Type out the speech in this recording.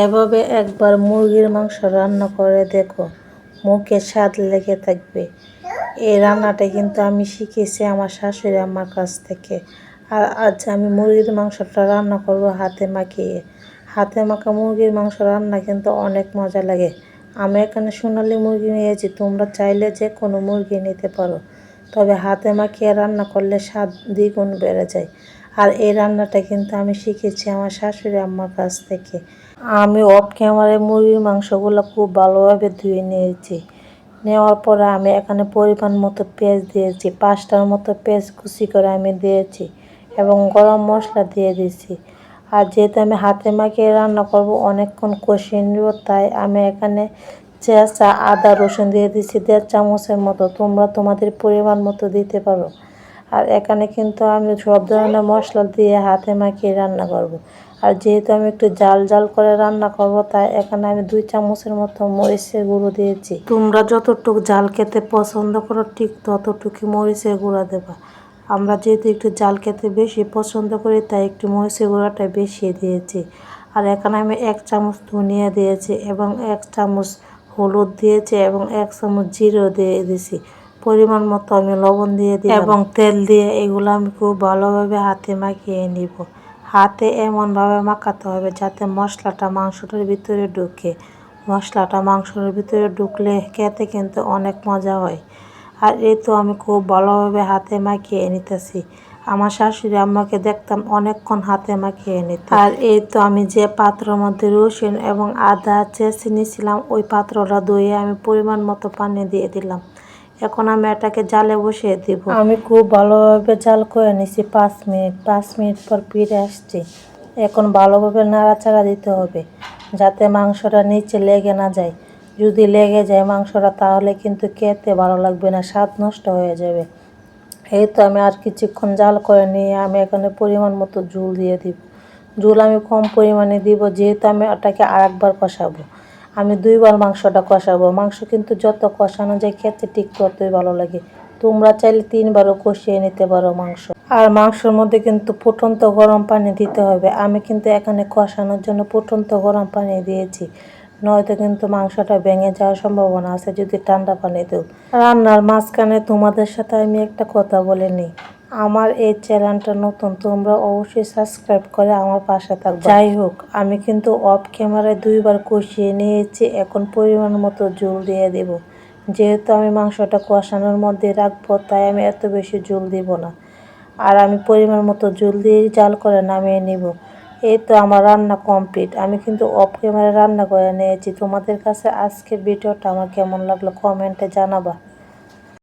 এভাবে একবার মুরগির মাংস রান্না করে দেখো, মুখে স্বাদ লেগে থাকবে। এই রান্নাটা কিন্তু আমি শিখেছি আমার শাশুড়ি আম্মার কাছ থেকে। আর আজ আমি মুরগির মাংসটা রান্না করব হাতে মাখিয়ে। হাতে মাখা মুরগির মাংস রান্না কিন্তু অনেক মজা লাগে। আমি এখানে সোনালী মুরগি নিয়েছি, তোমরা চাইলে যে কোনো মুরগি নিতে পারো, তবে হাতে মাখিয়ে রান্না করলে স্বাদ দ্বিগুণ বেড়ে যায়। আর এই রান্নাটা কিন্তু আমি শিখেছি আমার শাশুড়ি আম্মার কাছ থেকে। আমি অফ ক্যামেরায় মুরগির মাংসগুলো খুব ভালোভাবে ধুয়ে নিয়েছি। নেওয়ার পরে আমি এখানে পরিমাণ মতো পেঁয়াজ দিয়েছি, 5টার মতো পেঁয়াজ কুচি করে আমি দিয়েছি এবং গরম মশলা দিয়ে দিয়েছি। আর যেহেতু আমি হাতে মাখিয়ে রান্না করব, অনেকক্ষণ কষিয়ে নেব, তাই আমি এখানে চেঁচা আদা রসুন দিয়ে দিচ্ছি 1.5 চামচের মতো। তোমরা তোমাদের পরিমাণ মতো দিতে পারো। আর এখানে কিন্তু আমি সব ধরনের মশলা দিয়ে হাতে মাখিয়ে রান্না করব। আর যেহেতু আমি একটু জাল জাল করে রান্না করব, তাই এখানে আমি 2 চামচের মতো মরিচের গুঁড়ো দিয়েছি। তোমরা যতটুকু জাল খেতে পছন্দ করো ঠিক ততটুকু মরিচের গুঁড়া দেবা। আমরা যেহেতু একটু জাল খেতে বেশি পছন্দ করি, তাই একটু মরিচের গুঁড়াটা বেশি দিয়েছি। আর এখানে আমি 1 চামচ ধনিয়া দিয়েছি এবং 1 চামচ হলুদ দিয়েছি এবং 1 চামচ জিরেও দিয়ে দিয়েছি। পরিমাণ মতো আমি লবণ দিয়ে দিই এবং তেল দিয়ে এগুলো আমি খুব ভালোভাবে হাতে মাখিয়ে নিব। হাতে এমনভাবে মাখাতে হবে যাতে মশলাটা মাংসটার ভিতরে ঢুকে। মশলাটা মাংসের ভিতরে ঢুকলে খেতে কিন্তু অনেক মজা হয়। আর এই তো আমি খুব ভালোভাবে হাতে মাখিয়ে নিতেছি। আমার শাশুড়ি আম্মাকে দেখতাম অনেকক্ষণ হাতে মাখিয়ে নিতে। আর এই তো আমি যে পাত্রের মধ্যে রসুন এবং আদা চেঁচে নিয়েছিলাম, ওই পাত্রটা ধুয়ে আমি পরিমাণ মতো পানি দিয়ে দিলাম। এখন আমি এটাকে জালে বসিয়ে দিব। আমি খুব ভালোভাবে জাল করে নিছি 5 মিনিট। 5 মিনিট পর ফিরে আসছি। এখন ভালোভাবে নাড়াচাড়া দিতে হবে যাতে মাংসটা নিচে লেগে না যায়। যদি লেগে যায় মাংসটা, তাহলে কিন্তু খেতে ভালো লাগবে না, স্বাদ নষ্ট হয়ে যাবে। এই তো আমি আর কিছুক্ষণ জাল করে নিয়ে আমি এখানে পরিমাণ মতো ঝোল দিয়ে দিব। ঝোল আমি কম পরিমাণে দিব, যেহেতু আমি ওটাকে আরেকবার কষাবো। আমি 2বার মাংসটা কষাবো। মাংস কিন্তু যত কষানো যায় খেতে ঠিক ততই ভালো লাগে। তোমরা চাইলে 3বারও কষিয়ে নিতে পারো মাংস। আর মাংসের মধ্যে কিন্তু ফুটন্ত গরম পানি দিতে হবে। আমি কিন্তু এখানে কষানোর জন্য ফুটন্ত গরম পানি দিয়েছি, নয়তো কিন্তু মাংসটা ভেঙে যাওয়ার সম্ভাবনা আছে যদি ঠান্ডা পানি দেও। রান্নার মাঝখানে তোমাদের সাথে আমি একটা কথা বলে নিই, আমার এই চ্যানেলটা নতুন, তোমরা অবশ্যই সাবস্ক্রাইব করে আমার পাশে থাকবে। যাই হোক, আমি কিন্তু অফ ক্যামেরায় 2বার কষিয়ে নিয়েছি। এখন পরিমাণ মতো ঝোল দিয়ে দেব। যেহেতু আমি মাংসটা কষানোর মধ্যে রাখবো, তাই আমি এত বেশি ঝোল দিব না। আর আমি পরিমাণ মতো ঝোল দিয়ে জাল করে নামিয়ে নিব। এই তো আমার রান্না কমপ্লিট। আমি কিন্তু অফ ক্যামেরায় রান্না করে নিয়েছি। তোমাদের কাছে আজকের ভিডিওটা আমার কেমন লাগলো কমেন্টে জানাবা।